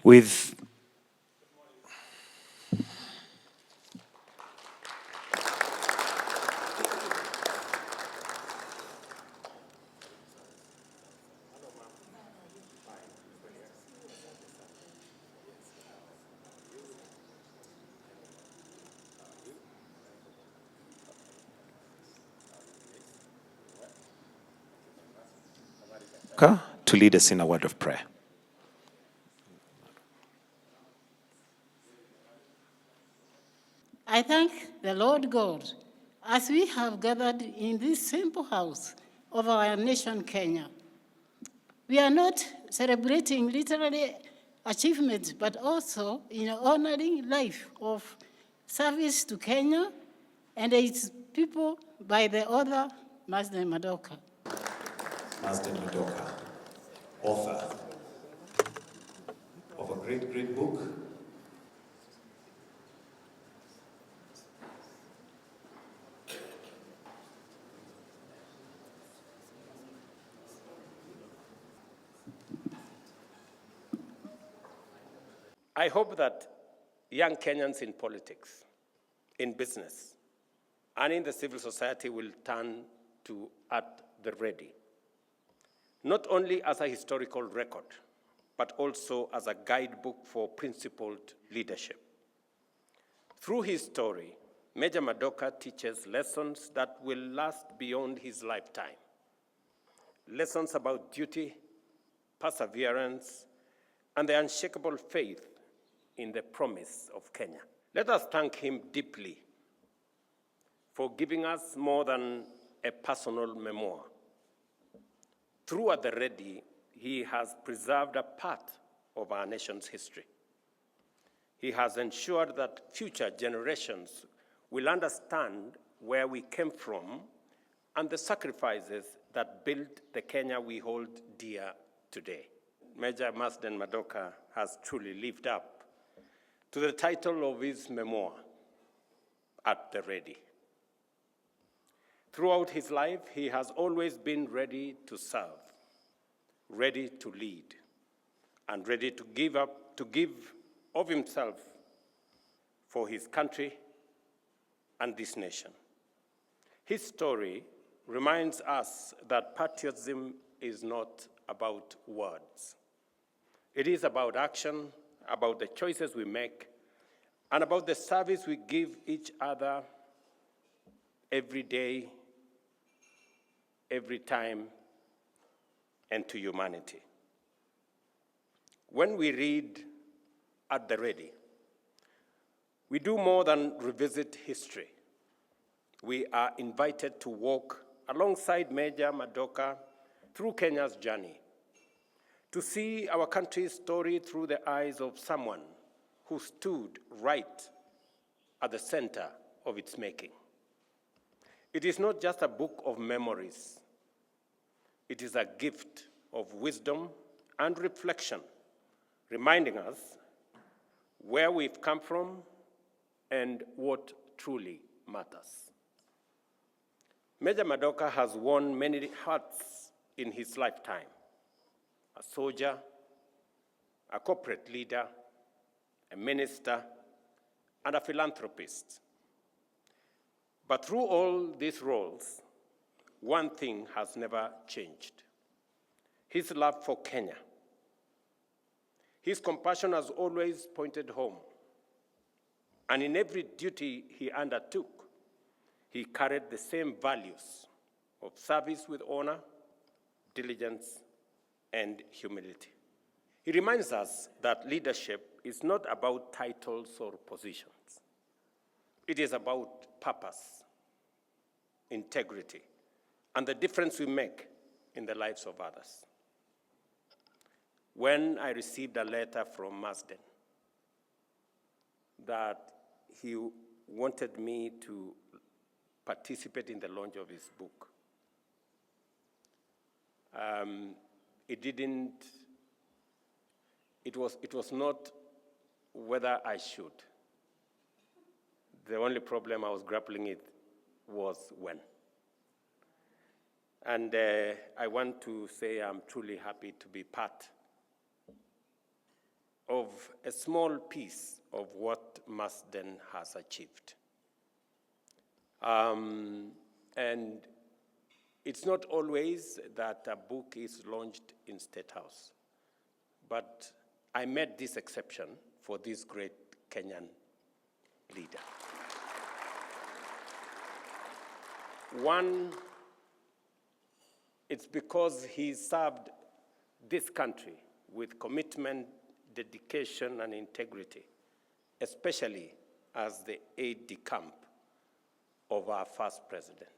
With to lead us in a word of prayer. I thank the Lord God as we have gathered in this simple house of our nation, Kenya. We are not celebrating literary achievements, but also in honoring life of service to Kenya and its people by the author, Boss Madoka. Boss Madoka, author of a great, great book. I hope that young Kenyans in politics, in business, and in the civil society will turn to At the Ready, not only as a historical record, but also as a guidebook for principled leadership. Through his story, Major Madoka teaches lessons that will last beyond his lifetime. Lessons about duty, perseverance, and the unshakable faith in the promise of Kenya. Let us thank him deeply for giving us more than a personal memoir. Through At the Ready, he has preserved a part of our nation's history. He has ensured that future generations will understand where we came from and the sacrifices that built the Kenya we hold dear today. Major Boss Madoka has truly lived up to the title of his memoir, At the Ready. Throughout his life, he has always been ready to serve, ready to lead, and ready to give of himself for his country and this nation. His story reminds us that patriotism is not about words. It is about action, about the choices we make, and about the service we give each other every day, every time, and to humanity. When we read At the Ready, we do more than revisit history. We are invited to walk alongside Major Madoka through Kenya's journey, to see our country's story through the eyes of someone who stood right at the center of its making. It is not just a book of memories. It is a gift of wisdom and reflection, reminding us where we've come from and what truly matters. Major Madoka has won many hearts in his lifetime: a soldier, a corporate leader, a minister, and a philanthropist. But through all these roles, one thing has never changed: his love for Kenya. His compassion has always pointed home, and in every duty he undertook, he carried the same values of service with honor, diligence, and humility. He reminds us that leadership is not about titles or positions. It is about purpose, integrity, and the difference we make in the lives of others. When I received a letter from Masden that he wanted me to participate in the launch of his book, it was not whether I should. The only problem I was grappling with was when. And I want to say I'm truly happy to be part of a small piece of what Marsden has achieved. And it's not always that a book is launched in Statehouse, but I made this exception for this great Kenyan leader. One, it's because he served this country with commitment, dedication, and integrity, especially as the aide-de-camp of our first president.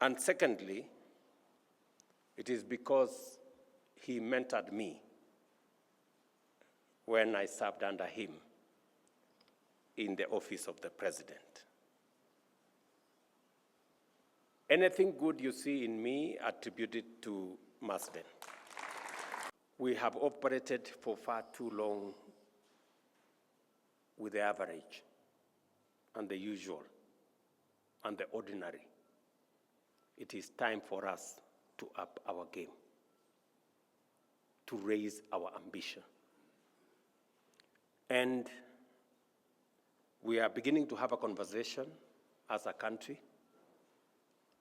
And secondly, it is because he mentored me when I served under him in the office of the president. Anything good you see in me, attribute it to Marsden. We have operated for far too long with the average and the usual and the ordinary. It is time for us to up our game, to raise our ambition. And we are beginning to have a conversation as a country.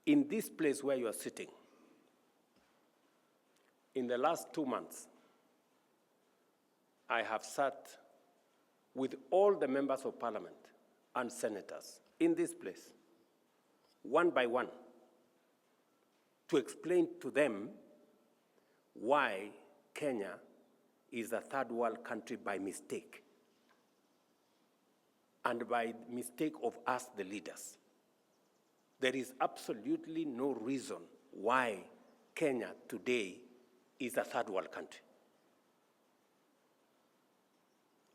In this place where you are sitting, in the last 2 months, I have sat with all the members of parliament and senators in this place, one by one, to explain to them why Kenya is a third world country by mistake, and by mistake of us, the leaders. There is absolutely no reason why Kenya today is a third world country.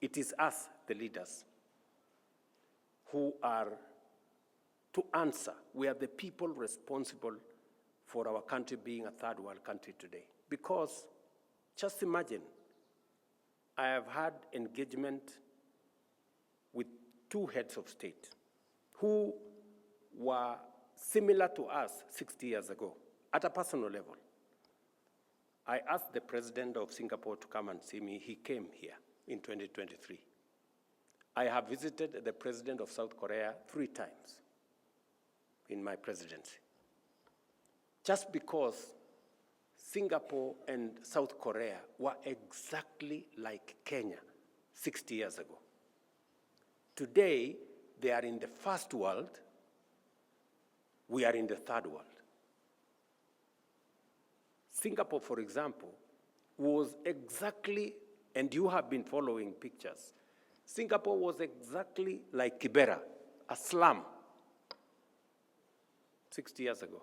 It is us, the leaders, who are to answer. We are the people responsible for our country being a third world country today. Because, just imagine, I have had engagement with 2 heads of state who were similar to us 60 years ago, at a personal level. I asked the president of Singapore to come and see me. He came here in 2023. I have visited the president of South Korea 3 times in my presidency. Just because Singapore and South Korea were exactly like Kenya 60 years ago. Today, they are in the first world, we are in the third world. Singapore, for example, was exactly, and you have been following pictures, Singapore was exactly like Kibera, a slum, 60 years ago.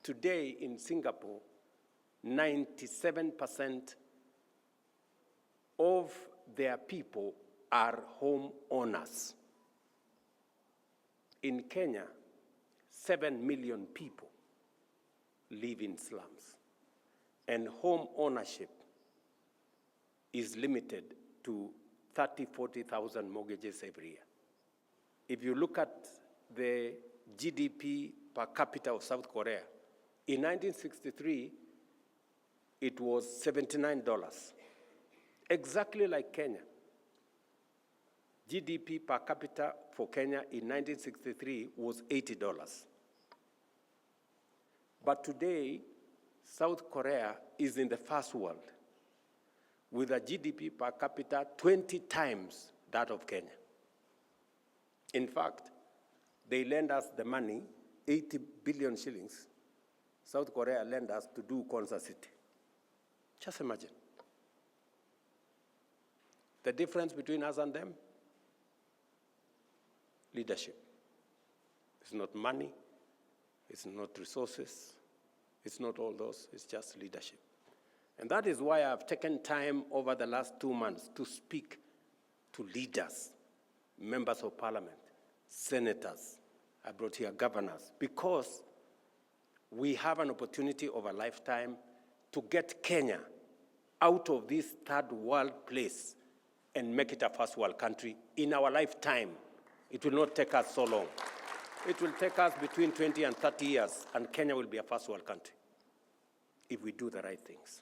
Today in Singapore, 97% of their people are homeowners. In Kenya, 7 million people live in slums, and home ownership is limited to 40,000 mortgages every year. If you look at the GDP per capita of South Korea, in 1963, it was $79, exactly like Kenya. GDP per capita for Kenya in 1963 was $80. But today, South Korea is in the first world with a GDP per capita 20 times that of Kenya. In fact, they lend us the money, 80 billion shillings. South Korea lend us to do Concert City. Just imagine. The difference between us and them? Leadership. It's not money, it's not resources, it's not all those, it's just leadership. And that is why I've taken time over the last 2 months to speak to leaders, members of parliament, senators. I brought here governors, because we have an opportunity of a lifetime to get Kenya out of this third world place and make it a first world country in our lifetime. It will not take us so long. It will take us between 20 and 30 years, and Kenya will be a first world country if we do the right things.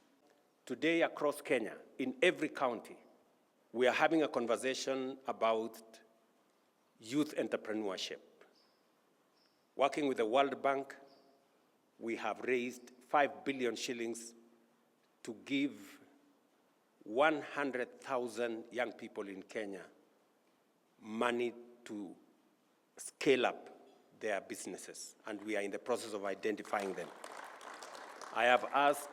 Today across Kenya, in every county, we are having a conversation about youth entrepreneurship. Working with the World Bank, we have raised 5 billion shillings to give 100,000 young people in Kenya money to scale up their businesses, and we are in the process of identifying them. I have asked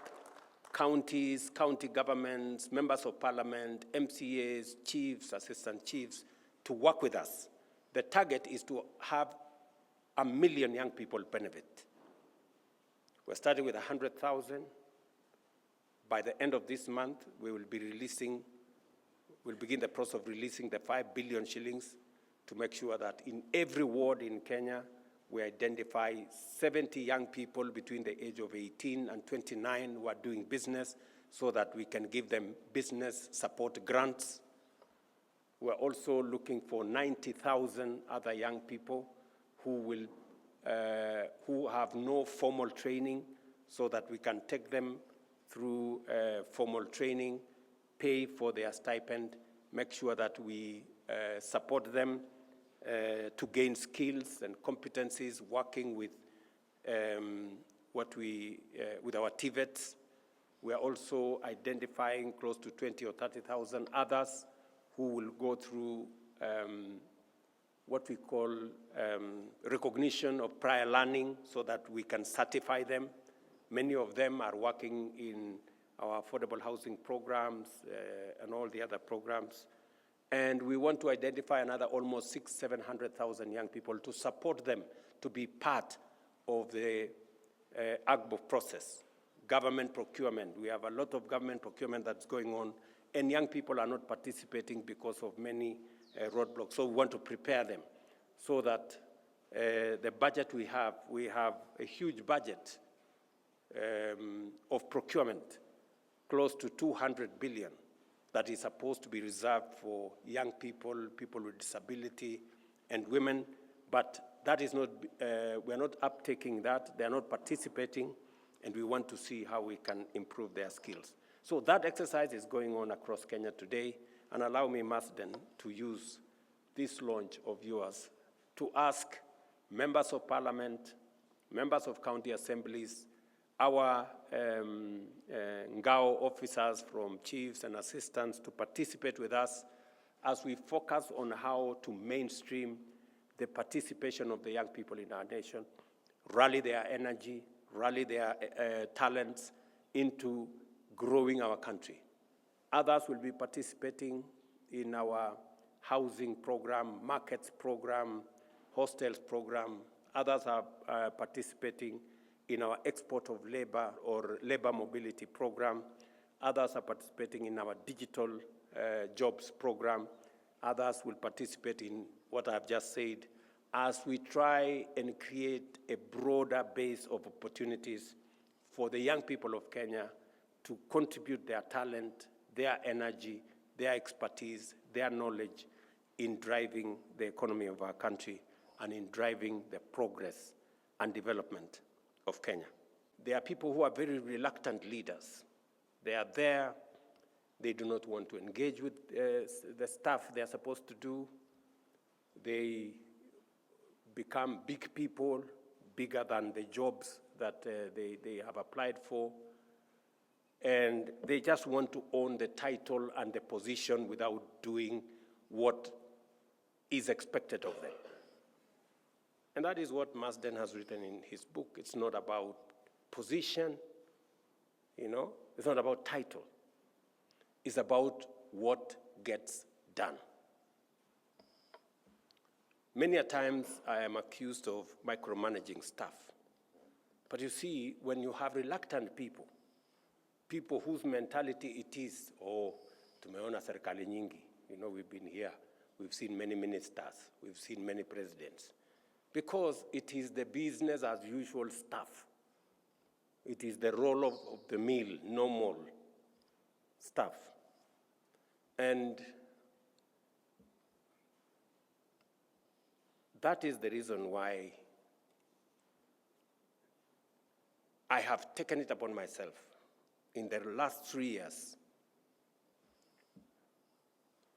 counties, county governments, members of parliament, MCAs, chiefs, assistant chiefs to work with us. The target is to have 1 million young people benefit. We're starting with 100,000. By the end of this month, we'll begin the process of releasing the 5 billion shillings to make sure that in every ward in Kenya, we identify 70 young people between the age of 18 and 29 who are doing business so that we can give them business support grants. We're also looking for 90,000 other young people who have no formal training so that we can take them through formal training, pay for their stipend, make sure that we support them to gain skills and competencies, working with with our TVETs. We are also identifying close to 20 or 30,000 others who will go through what we call recognition of prior learning so that we can certify them. Many of them are working in our affordable housing programs and all the other programs. And we want to identify another almost 700,000 young people to support them to be part of the AGBO process. Government procurement. We have a lot of government procurement that's going on, and young people are not participating because of many roadblocks. So we want to prepare them so that the budget we have a huge budget of procurement, close to 200 billion, that is supposed to be reserved for young people, people with disability, and women. But that is not, we're not uptaking that. They're not participating, and we want to see how we can improve their skills. So that exercise is going on across Kenya today, and allow me, Marsden, to use this launch of yours to ask members of parliament, members of county assemblies, our Ngao officers from chiefs and assistants to participate with us as we focus on how to mainstream the participation of the young people in our nation, rally their energy, rally their talents into growing our country. Others will be participating in our housing program, markets program, hostels program. Others are participating in our export of labor or labor mobility program. Others are participating in our digital jobs program. Others will participate in what I've just said as we try and create a broader base of opportunities for the young people of Kenya to contribute their talent, their energy, their expertise, their knowledge in driving the economy of our country and in driving the progress and development of Kenya. There are people who are very reluctant leaders. They are there. They do not want to engage with the stuff they are supposed to do. They become big people, bigger than the jobs that they have applied for. And they just want to own the title and the position without doing what is expected of them. And that is what Marsden has written in his book. It's not about position, it's not about title. It's about what gets done. Many a times I am accused of micromanaging stuff. But you see, when you have reluctant people whose mentality it is, tumeona serikali nyingi, we've been here, we've seen many ministers, we've seen many presidents. Because it is the business as usual stuff. It is the roll of the mill, normal stuff. And that is the reason why I have taken it upon myself in the last 3 years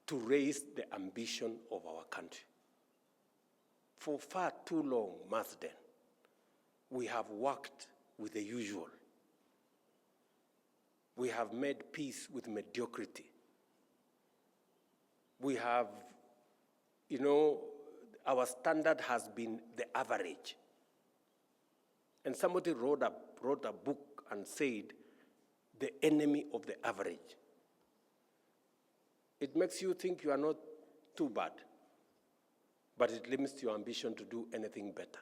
to raise the ambition of our country. For far too long, Marsden, we have worked with the usual. We have made peace with mediocrity. We have, our standard has been the average. And somebody wrote a book and said, the enemy of the average. It makes you think you are not too bad, but it limits your ambition to do anything better.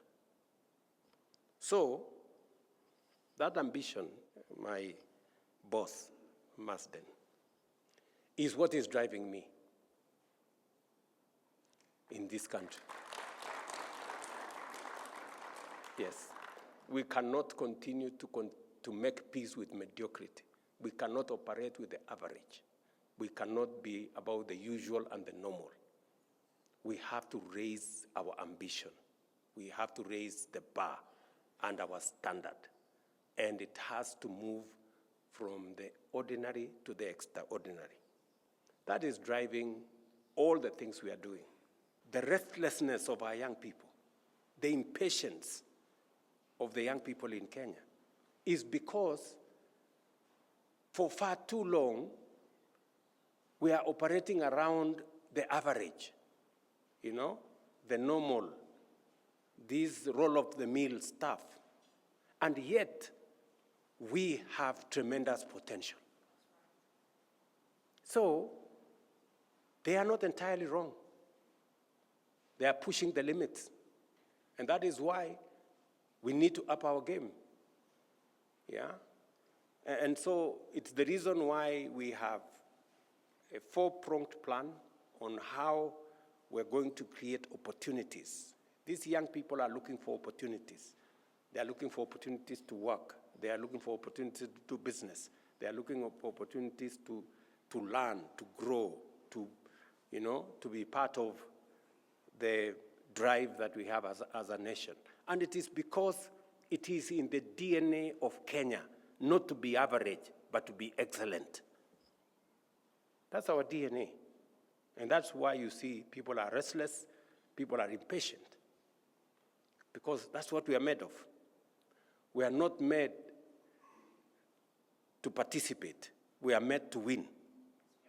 So, that ambition, my boss, Marsden, is what is driving me in this country. Yes, we cannot continue to make peace with mediocrity. We cannot operate with the average. We cannot be about the usual and the normal. We have to raise our ambition. We have to raise the bar and our standard. And it has to move from the ordinary to the extraordinary. That is driving all the things we are doing. The restlessness of our young people, the impatience of the young people in Kenya is because for far too long, we are operating around the average, the normal, this roll-of-the-mill stuff. And yet, we have tremendous potential. So, they are not entirely wrong. They are pushing the limits. And that is why we need to up our game. Yeah? And so, it's the reason why we have a four-pronged plan on how we're going to create opportunities. These young people are looking for opportunities. They are looking for opportunities to work. They are looking for opportunities to do business. They are looking for opportunities to learn, to grow, to be part of the drive that we have as a nation. And it is because it is in the DNA of Kenya not to be average, but to be excellent. That's our DNA. And that's why you see people are restless, people are impatient. Because that's what we are made of. We are not made to participate. We are made to win.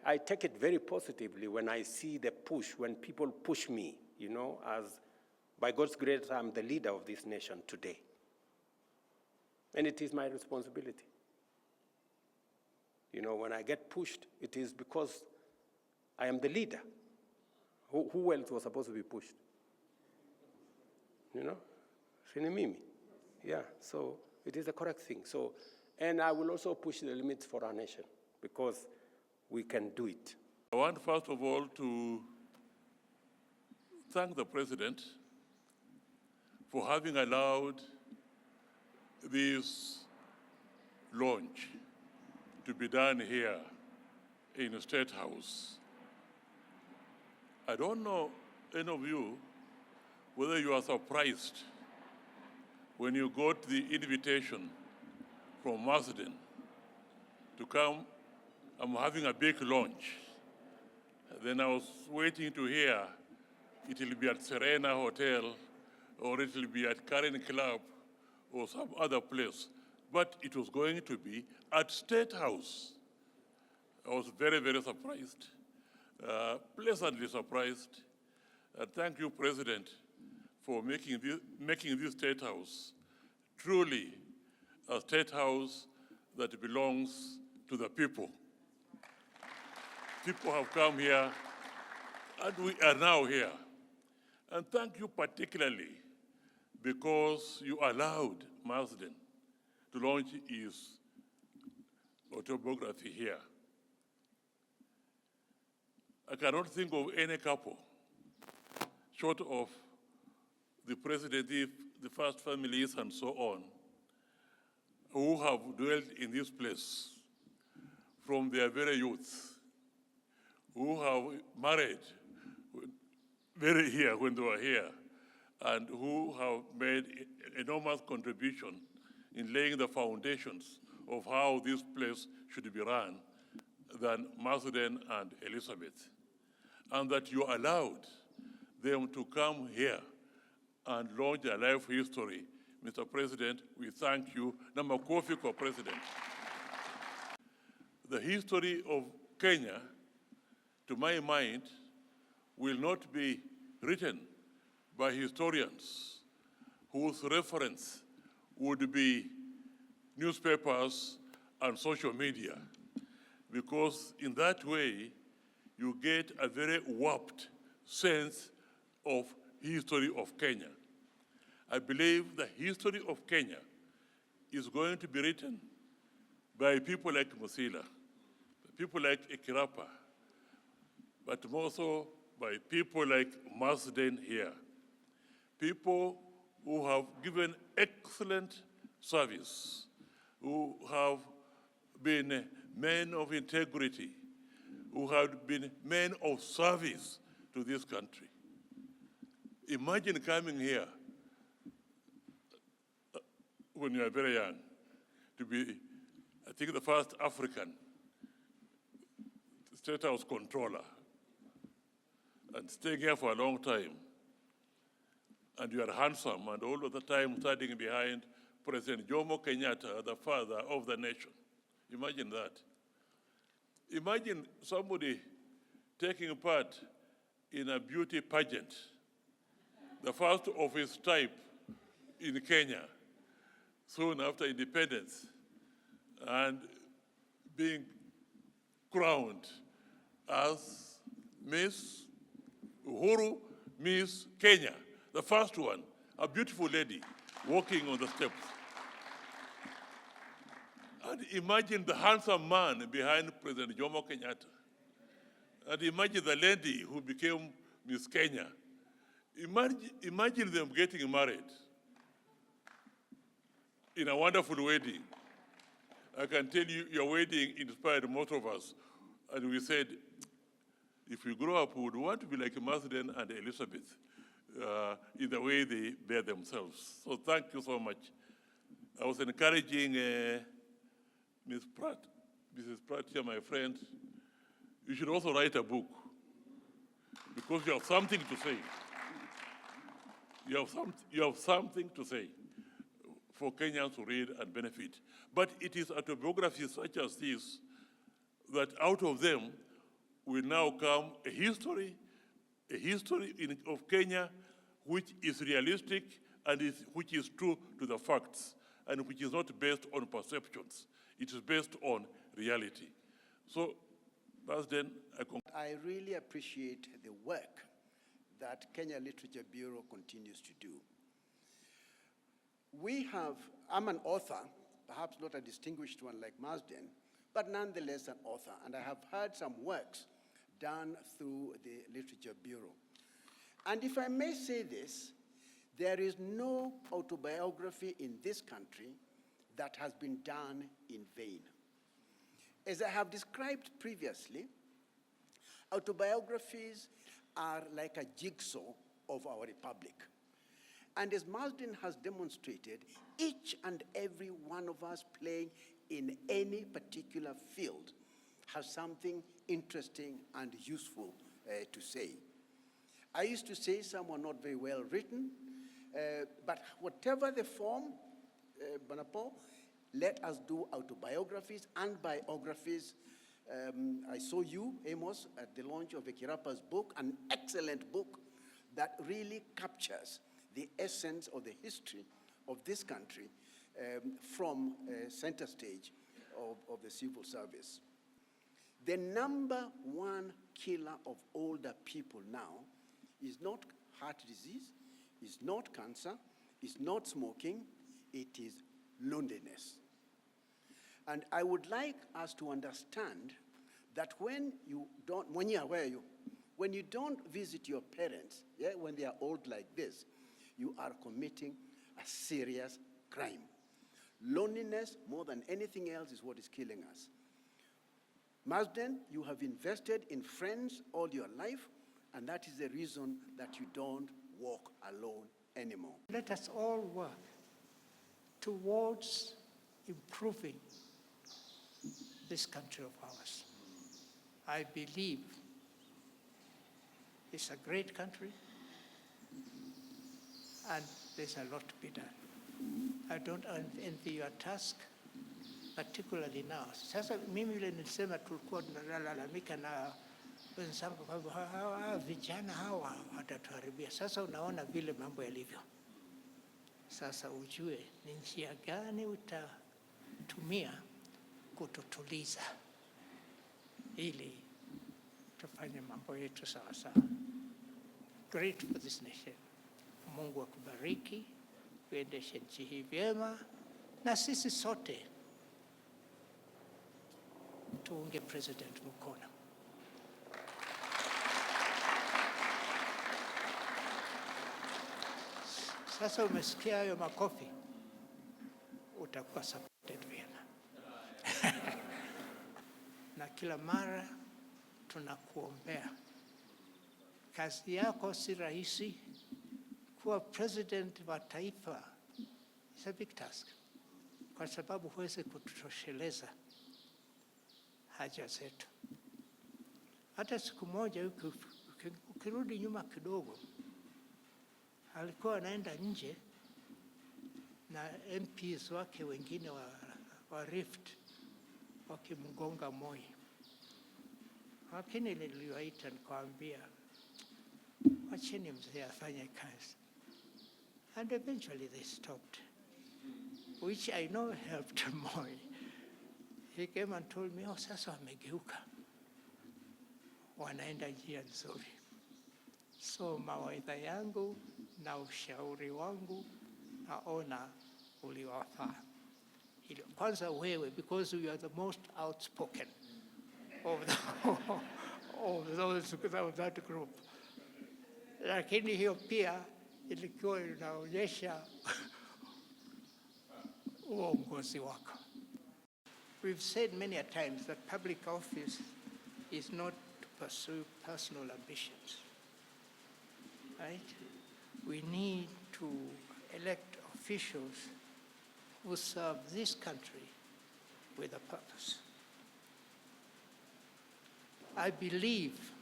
I take it very positively when I see the push, when people push me, as by God's grace, I'm the leader of this nation today. And it is my responsibility. When I get pushed, it is because I am the leader. Who else was supposed to be pushed? Mimi. Yeah, so it is the correct thing. So, and I will also push the limits for our nation because we can do it. I want, first of all, to thank the President for having allowed this launch to be done here in the Statehouse. I don't know, any of you, whether you are surprised when you got the invitation from Marsden to come. I'm having a big launch. Then I was waiting to hear it will be at Serena Hotel or it will be at Karen Club or some other place. But it was going to be at Statehouse. I was very, very surprised, pleasantly surprised. Thank you, President, for making this Statehouse truly a Statehouse that belongs to the people. People have come here, and we are now here. And thank you particularly because you allowed Marsden to launch his autobiography here. I cannot think of any couple, short of the president, the first families, and so on, who have dwelt in this place from their very youth, who have married very here when they were here, and who have made enormous contribution in laying the foundations of how this place should be run than Marsden and Elizabeth, and that you allowed them to come here and launch a life history. Mr. President, we thank you. Namakofi for President. The history of Kenya, to my mind, will not be written by historians whose reference would be newspapers and social media, because in that way, you get a very warped sense of history of Kenya. I believe the history of Kenya is going to be written by people like Musila, people like Ikirapa, but more so by people like Marsden here, people who have given excellent service, who have been men of integrity, who have been men of service to this country. Imagine coming here when you are very young, to be, I think, the first African Statehouse controller, and staying here for a long time, and you are handsome, and all of the time standing behind President Jomo Kenyatta, the father of the nation. Imagine that. Imagine somebody taking part in a beauty pageant, the first of its type in Kenya, soon after independence, and being crowned as Miss Uhuru, Miss Kenya, the first one, a beautiful lady walking on the steps. And imagine the handsome man behind President Jomo Kenyatta. And imagine the lady who became Miss Kenya. Imagine them getting married in a wonderful wedding. I can tell you, your wedding inspired most of us. And we said, if we grow up, we would want to be like Marsden and Elizabeth in the way they bear themselves. So thank you so much. I was encouraging Mrs. Pratt here, my friend, you should also write a book, because you have something to say. You have something to say for Kenyans to read and benefit. But it is autobiographies such as this that out of them will now come a history of Kenya which is realistic and which is true to the facts, and which is not based on perceptions. It is based on reality. So, President, I really appreciate the work that Kenya Literature Bureau continues to do. I'm an author, perhaps not a distinguished one like Marsden, but nonetheless an author, and I have heard some works done through the Literature Bureau. And if I may say this, there is no autobiography in this country that has been done in vain. As I have described previously, autobiographies are like a jigsaw of our republic. And as Marsden has demonstrated, each and every one of us playing in any particular field has something interesting and useful to say. I used to say some were not very well written, but whatever the form, Banapo, let us do autobiographies and biographies. I saw you, Amos, at the launch of Ekirapa's book, an excellent book that really captures the essence of the history of this country from center stage of the civil service. The number one killer of older people now is not heart disease, is not cancer, is not smoking, it is loneliness. And I would like us to understand that when you don't visit your parents, when they are old like this, you are committing a serious crime. Loneliness, more than anything else, is what is killing us. Marsden, you have invested in friends all your life, and that is the reason that you don't walk alone anymore. Let us all work towards improving this country of ours. I believe it's a great country and there's a lot to be done. I don't envy your task, particularly now. Sasa mimi vile nilisema tulikuwa tunalalamika na wenzangu kwamba hawa vijana hawa watatuharibia. Sasa unaona vile mambo yalivyo. Sasa ujue ni njia gani utatumia kututuliza ili tufanye mambo yetu sawa sawa. Great for this nation. Mungu akubariki, uendeshe nchi hii vyema, na sisi sote tuunge President mkono. Sasa umesikia hayo makofi, utakuwa supported vyema. Na kila mara tunakuombea. Kazi yako si rahisi. Kuwa president wa taifa is a big task, kwa sababu huwezi kutosheleza haja zetu. Hata siku moja ukirudi nyuma kidogo, alikuwa anaenda nje na MPs wake wengine wa Rift wakimgonga Moi. Lakini niliwaita nikawaambia, wacheni mzee afanye kazi. And eventually they stopped, which I know helped Moi. He came and told me, sasa wamegeuka, wanaenda njia nzuri. So mawaidha yangu na ushauri wangu naona uliwafaa. Kwanza wewe, because you are the most outspoken of those of that group. Lakini hiyo pia ilikuwa inaonyesha uongozi wako. We've said many a times that public office is not to pursue personal ambitions, right? We need to elect officials who serve this country with a purpose. I believe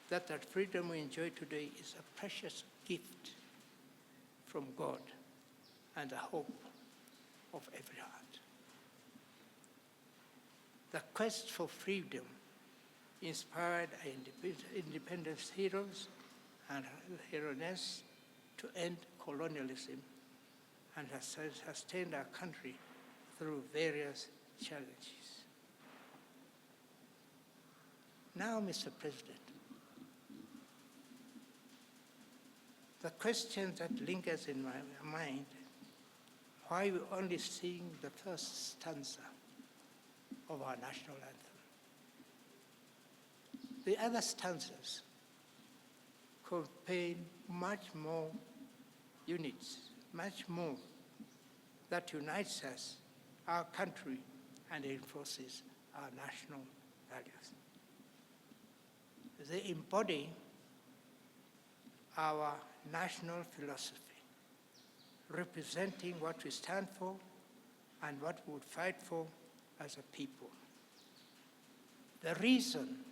that freedom we enjoy today is a precious gift from God and the hope of every heart. The quest for freedom inspired independence heroes and heroines to end colonialism and has sustained our country through various challenges. Now, Mr. President, the question that lingers in my mind, why we only sing the first stanza of our national anthem? The other stanzas contain much more units, much more that unites us, our country, and enforces our national values. They embody our national philosophy, representing what we stand for and what we would fight for as a people. The reason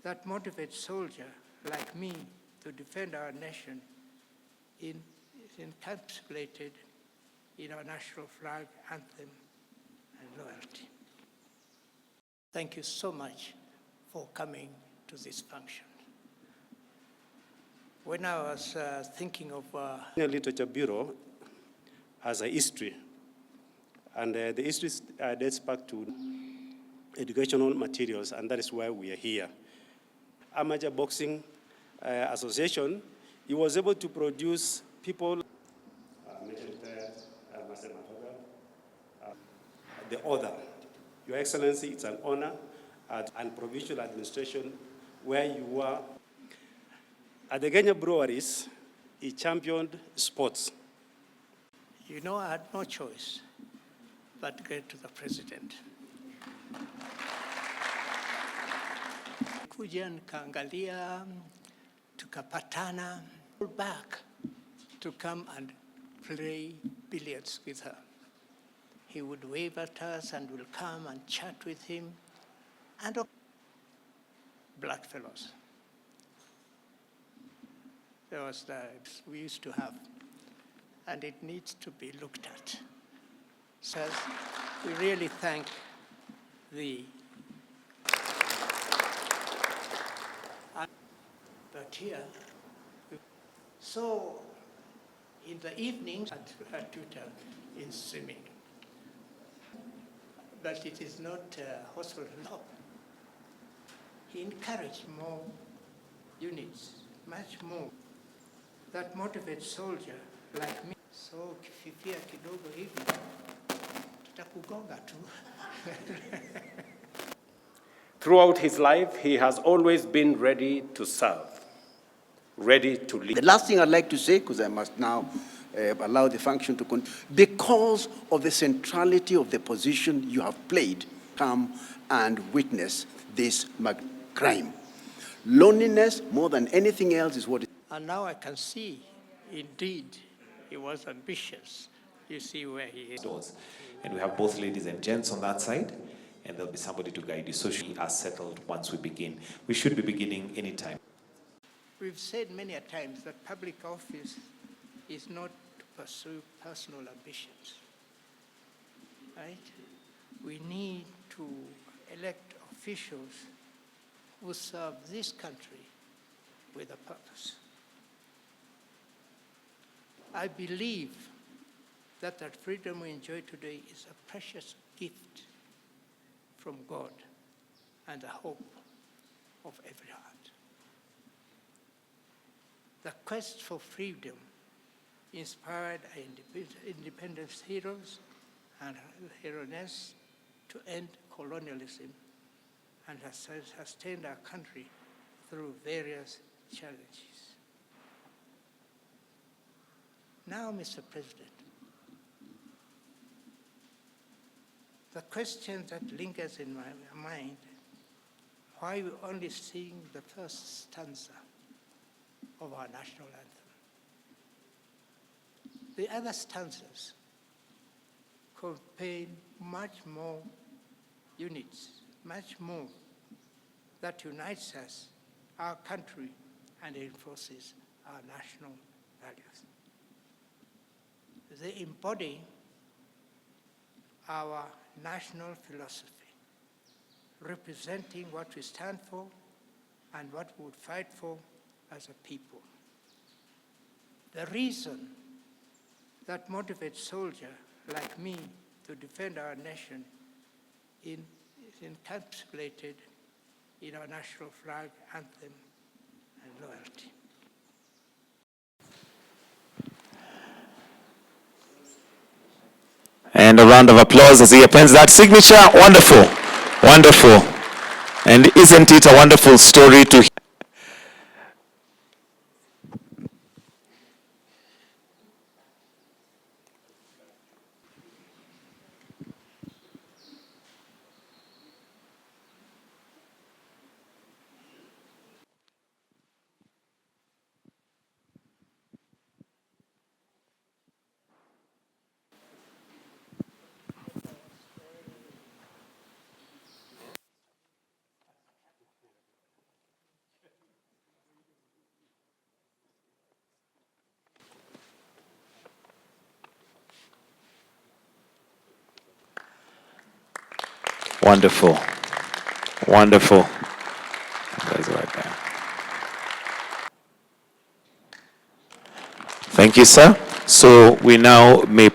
that motivates soldiers like me to defend our nation is encapsulated in our national flag, anthem, and loyalty. Thank you so much for coming to this function. When I was thinking of... The Literature Bureau has a history, and the history dates back to educational materials, and that is why we are here. Amateur Boxing Association, he was able to produce people, the author. Your Excellency, it's an honor and provincial administration where you were. At the Kenya breweries, he championed sports. You know, I had no choice but to get to the president. Kuja nikaangalia, tukapatana, back to come and play billiards with her. he would wave at us and we'll come and chat with him. And black fellows. There was we used to have, and it needs to be looked at. So we really thank the. But here, so in the evenings at tutor in swimming, but it is not hospital help. He encouraged more units, much more. That motivates soldier like me. So kififia kidogo hivi, tutakugonga tu. Throughout his life, he has always been ready to serve, ready to lead. The last thing I'd like to say, because I must now allow the function to continue, because of the centrality of the position you have played, come and witness this crime. Loneliness, more than anything else, is what. And now I can see, indeed, he was ambitious. You see where he is. Doors. And we have both ladies and gents on that side, and there'll be somebody to guide you. So she are settled once we begin. We should be beginning anytime. We've said many a times that public office is not to pursue personal ambitions, right? We need to elect officials who serve this country with a purpose. I believe that freedom we enjoy today is a precious gift from God and the hope of every heart. The quest for freedom inspired our independence heroes and heroines to end colonialism and has sustained our country through various challenges. Now, Mr. President, the question that lingers in my mind, why we only sing the first stanza of our national anthem? The other stanzas contain much more units, much more that unites us, our country, and enforces our national values. They embody our national philosophy, representing what we stand for and what we would fight for as a people. The reason that motivates soldiers like me to defend our nation is encapsulated in our national flag, anthem, and loyalty. And a round of applause as he appends that signature. Wonderful, wonderful. And isn't it a wonderful story to hear? Wonderful, wonderful. That's right there. Thank you, sir. So we now may